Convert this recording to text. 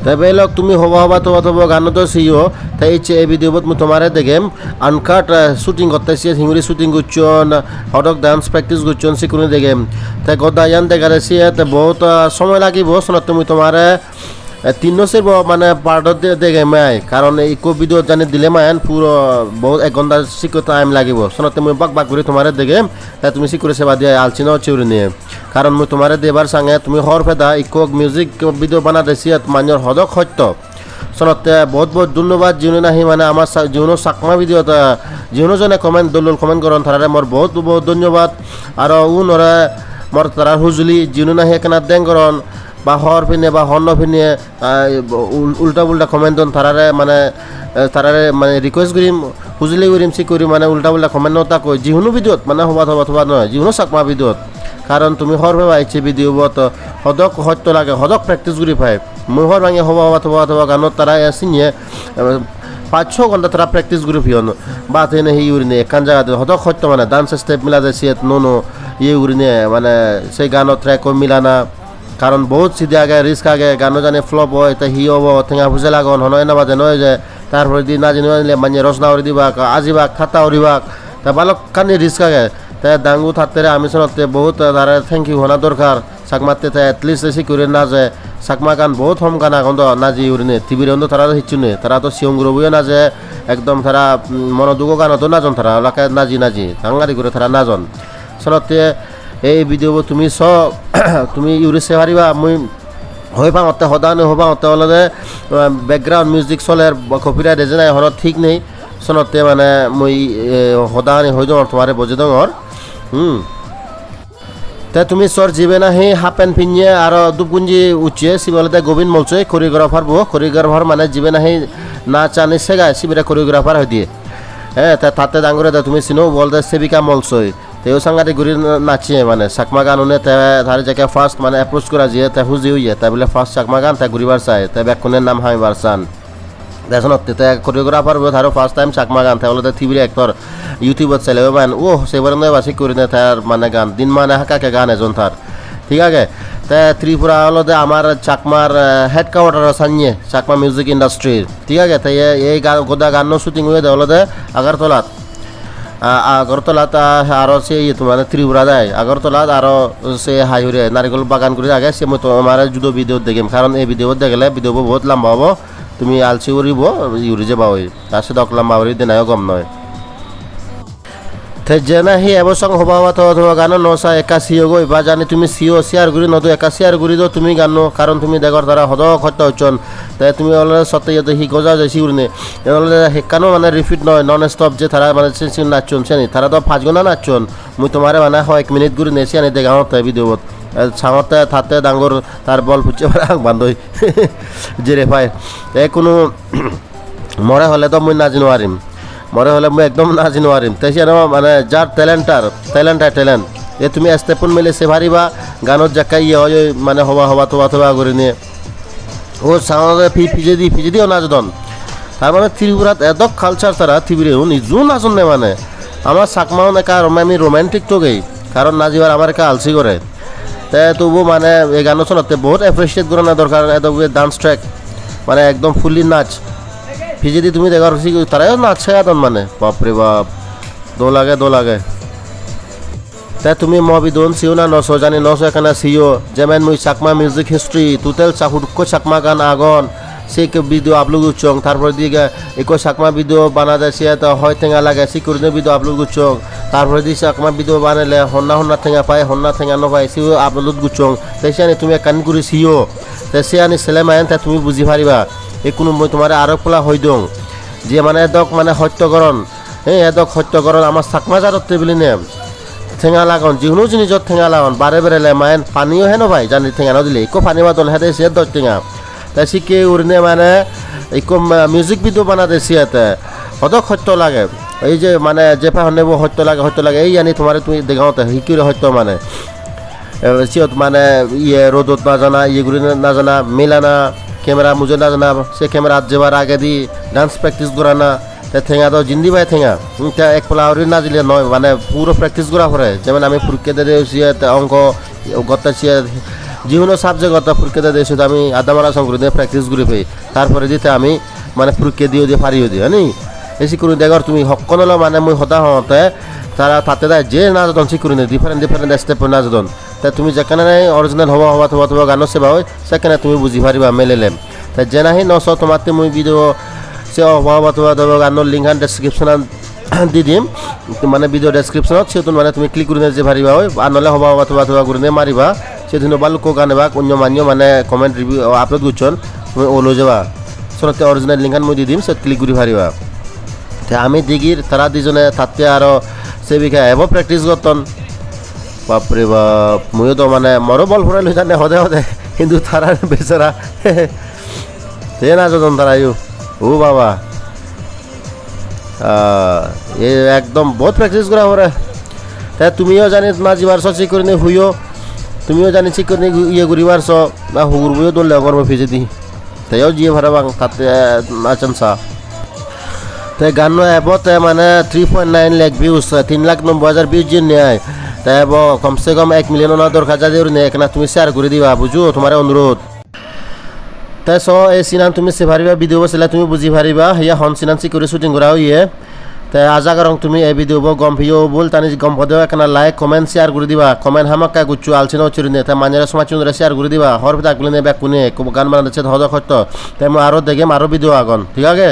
তবে লক তুমি হবা হবা তো অথবা গান তো সিও তাই এই ভিডিও মু তোমারে দেখেম আনকাট শুটিং করতেছি হিঙ্গুরি শুটিং করছন হটক ডান্স প্র্যাকটিস করছন সিকুনি দেখেম তাই গদা ইয়ান দেখা যাচ্ছে বহুত সময় লাগিব শোনা তুমি তোমারে 3 বছর মানে পার্টত দেখে মাই কারণ এই ভিডিও জানি দিলে মায়ান পুরো বহুত 1 ঘন্টা শিখতে টাইম লাগিব শোনা তুমি বাক বাক করে তোমারে দেখেম তাই তুমি শিকুরে সেবা দিয়ে আলচিনা চিউরি নিয়ে কারণ মই তোমারে দেবার সঙ্গে তুমি হর ফেদা ইকক মিউজিক ভিডিও বানা দেছি মানর হদক সত্য শোনতে বহুত বহুত ধন্যবাদ যিনি নাহি মানে আমার যিনো চাকমা ভিডিও যিনোজনে কমেন্ট দলুল কমেন্ট করন তারারে মোর বহুত বহুত ধন্যবাদ আর উনরে মোর তারা হুজুলি যিনো নাহি কেনা দেং করন বা হর ফিনে বা হর্ন ফিনে উল্টা উল্টা কমেন্ট দন তারারে মানে রিকোয়েস্ট করিম হুজুলি করিম সি করি মানে উল্টা উল্টা কমেন্ট নতা কই যিহনো ভিডিওত মানে হবা নয় যিহনো চাকমা ভিডিওত কারণ তুমি হর ভেবা আইছে ভিডিও বত হদক সত্য লাগে হদক প্র্যাকটিস করি পাই মই হর ভাঙে হবা গানত তারা আসিনিয়ে 5-6 ঘন্টা তারা প্র্যাকটিস করি ফিয়ন বা তেনে হি উড়িনে একান জায়গাতে হদক সত্য মানে ডান্স স্টেপ মিলা যাচ্ছে নো ইয়ে উড়িনে মানে সেই গানত ট্র্যাক মিলানা কারণ বহুত সিধে আগে রিস্ক আগে গানো জানে ফ্লপ হয় তা হি হব ঠেঙা ফুজে লাগন হনয় না বাজে নয় যে তারপরে দি না জানি মানে রচনা উড়ি দিবাক আজিবাক খাতা উড়িবাক তা বালক কানি রিস্ক আগে তাই ডাঙ্গু থাকতে আমি শোনাতে বহুত তারা থ্যাংক ইউ হনা দরকার চাকমাতে তাই এটলিস্ট এসে করে না যায় চাকমা গান বহুত হম গান এখন নাজি উড়িনে টিভির অন্ধ তারা হিচুনে তারা তো সিয়ংগুরবইও না যে একদম তারা মনোদুগো গানতো নাজন তারা ওলাকে নাজি হাঙ্গারি করে তারা নাজন শোনাতে এই ভিডিও তুমি তুমি ইউরি সে পারিবা মই হয়ে পাওতে সদানে হবা হলে ব্যাকগ্রাউন্ড মিউজিক চলে কপিরাইট এজে নাই হনত ঠিক নেই শোনতে মানে মই সদানে হয়ে যাও তোমারে বজে দর তে তুমি সর জিবে না হে হাফ প্যান্ট পিনিয়ে আর দুপুঞ্জি উঠিয়ে সিবলতে গোবিন্দ মলচয় কোরিওগ্রাফার মানে জিবে না হে না চানে সেগা সিবিরা কোরিওগ্রাফার হয়ে দিয়ে হ্যাঁ তাতে ডাঙ্গুরে তুমি চিনো বলতে সেবিকা মলচয় তেও সাংঘাতিক ঘুরি নাচিয়ে মানে চাকমা গান শুনে তার জায়গা ফার্স্ট মানে অ্যাপ্রোচ করা যে তাই হুজি হইয়ে তাই বলে ফার্স্ট চাকমা গান তাই ঘুরিবার চাই তাই ব্যাকুনের নাম হামিবার চান দেখুন তাই কোরিওগ্রাফার তারও ফার্স্ট টাইম চাকমা গান তাই বলে তাই টিভির একটর ইউটিউবত চাইলেও মান ও সেবার নয় বাসি করি না তার মানে গান দিন মানে হাকাকে গান এজন তার ঠিক আছে তাই ত্রিপুরা হলো আমার চাকমার হেড কোয়ার্টার সানিয়ে চাকমা মিউজিক ইন্ডাস্ট্রির ঠিক আছে তাই এই গোদা গান শুটিং হয়ে দেওয়া হলো আগরতলাত আরও সে মানে ত্রিপুরা দেয় আগরতলাত আরও সে হাইরে নারিকল বাগান করে আগে সে মই তোমার জুদো ভিডিও দেখিম কারণ এই ভিডিও দেখলে ভিডিও বহুত লম্বা হব তুমি আলসি উড়িব ইউরি যাবা ওই তার সাথে লম্বা উড়ি দেনাও কম নয় যে না হি এবছর হবা তো অথবা গান নসা একা সিও গই বা জানি তুমি সিও শেয়ার করি নতো একা শেয়ার করি তো তুমি গানো কারণ তুমি দেখর তারা হদক হত্যা হচ্ছন তাই তুমি অলরে সত্যি যাতে হি গজা যাইছি উড়নে অলরে হেকানো মানে রিপিট নয় নন স্টপ যে তারা মানে সিন নাচন সেনি তারা তো 5 ঘন্টা নাচন মুই তোমারে মানে 1 মিনিট ঘুরি নেছি আনি দেখাও তাই ভিডিওত ছাঙতে থাতে ডাঙ্গর তার বল ফুচে বান্ধই যে রে ভাই এই কোনো মরে হলে তো মুই নাজি নোৱাৰিম মরে হলে মই একদম নাজি নোৱাৰিম তাই মানে যার ট্যালেন্ট এ তুমি স্টেপন মিলে সে পারিবা গানত জাকাই হয় মানে হবা করে নিয়ে ও সামনে ফিজে দিও নাচদন তার মানে ত্রিপুরাত এদক কালচার তারা ত্রিপুরেও নিজেও নাচন নেই মানে আমার চাকমাও একা আমি রোমান্টিক তো গেই কারণ নাজিবার আমার একা আলসি করে তাই তবু মানে এই গান শোনাতে বহুত অ্যাপ্রিসিয়েট করে না দরকার এত ডান্স ট্র্যাক মানে একদম ফুললি নাচ ফিজেদি তুমি দেখার তারাও নাচছে এখন মানে বাপরে বাপ দো লাগে তাই তুমি মবিদন সিও না নশো জানি নশো এখানে সিও যেমন মুই চাকমা মিউজিক হিস্ট্রি তুতেল চাকুটকো চাকমা গান আগন সে ভিডিও আপলোড করছং তারপরে দিকে একো চাকমা ভিডিও বানা যাচ্ছে তো হয় ঠেঙা লাগে সিকিউরিটি ভিডিও আপলোড করছং তারপরে দিয়ে চাকমা ভিডিও বানালে হন্না ঠেঙা পায় হন্না ঠেঙা নপায় সিও আপলোড করছং তাই সে তুমি কান করে সিও তাই সে আনি ছেলে মায়েন তাই তুমি বুঝি পারিবা এই কোনো মই তোমার আরো পোলা হৈ দিওঁ যে মানে এদক মানে সত্যকরণ এদক সত্যকরণ আমার চাকমা জাততে বুলি নে ঠেঙা লাগন যিকোনো জিনিসত ঠেঙা লাগন বারে বেড়েলে মায়েন পানীও হেন ভাই জানি ঠেঙা নদিলে একো পানী বাদল হেঁটে সে দশ ঠেঙা তাই শিকে উড়নে মানে একো মিউজিক ভিডিও বানাতে সিয়াতে সদক সত্য লাগে এই যে মানে যে পা নেব সত্য লাগে এই আনি তোমার তুমি দেখাওতে শিকিরে সত্য মানে সিয়ত মানে ইয়ে রোদত নাজানা ইয়েগুলি নাজানা মিলানা ক্যামেরা মুझे না জানা সে ক্যামেরা যেবার আগে দি ডান্স প্র্যাকটিস করা না ঠেঙা তো জিন্দি ভাই ঠেঙা এক ফ্লাওয়ারি না দিলে নয় মানে পুরো প্র্যাকটিস করা পরে যেমন আমি পরীক্ষা দিয়ে অঙ্ক গতাছি যিকোনো সাবজেক্টত পৰীক্ষা দিয়ে শুধু আমি আধা মারা সংগ্রহ দিয়ে প্র্যাকটিস করে পাই তারপরে দিতে আমি মানে পৰীক্ষা দিয়ে পারিও দিই হয়নি এসি করে দেখর তুমি হকন মানে মই হতা হতে তারা তাতে দেয় যে না যতন সি করে ডিফারেন্ট স্টেপ না যতন তাই তুমি যেখানে অরিজিনাল হবা গান সেবা হয় সেখানে তুমি বুঝি পারিবা মেলেলেম তাই যে নাহি নশ তোমাতে মই ভিডিও সে হবা গানের লিঙ্ক ডেসক্রিপশন দি দিম মানে ভিডিও ডেসক্রিপশনত সেতুন মানে তুমি ক্লিক করে যে পারিবা হয় আর নহলে হবা করে মারিবা সেদিন বালুক গান বা অন্য মান্য মানে কমেন্ট রিভিউ আপলোড করছন তুমি ওলো যাবা সরতে অরিজিনাল লিঙ্ক মই দি দিম সে ক্লিক করে পারিবা আমি দিগির তারা দুজনে তাতে আরও সেবিকা এব প্র্যাকটিস করতন বাপরে বাপ ময়ও তো মানে মরো বল ফুরাইলো জানে হদে কিন্তু তারা বেচারা সে না যতন তারাইও ও বাবা এ একদম বহুত প্র্যাকটিস করা পরে তাই তুমিও জানি না যাবার চিক করে হুইও তুমিও জানি চিক করে ইয়ে করিবার না হুগুর বইও দৌড়লে গরমে ফিজে দি তাইও জিয়ে ভাড়া তাতে আছেন চা তাই গান এপতে মানে 3.9 লাখ ভিউজ 3,90,000 ভিউজ যে নেয় তাই এব কমসে কম 1 মিলিয়ন না দরকার যা দিয়ে নেয় কেনা তুমি শেয়ার করে দিবা বুঝো তোমার অনুরোধ তাই এই সিনান তুমি সে পারিবা ভিডিও বসলে তুমি বুঝি পারিবা ইয়া হন সিনান সি করে শুটিং করা ইয়ে তাই আজাগারং তুমি এই ভিডিও গম ভিও বল তানি গম ভদেও কেনা লাইক কমেন্ট শেয়ার করে দিবা কমেন্ট হামাক্কা গুচ্ছু আলছিনা চুরি নে তাই মাঞ্জারা সময় চুন্দরা শেয়ার করে দিবা হর পিতা গুলো নে ব্যাক কোনে গান বানাতে হদ খত তাই মই আরো দেখে আরো ভিডিও আগন ঠিক আছে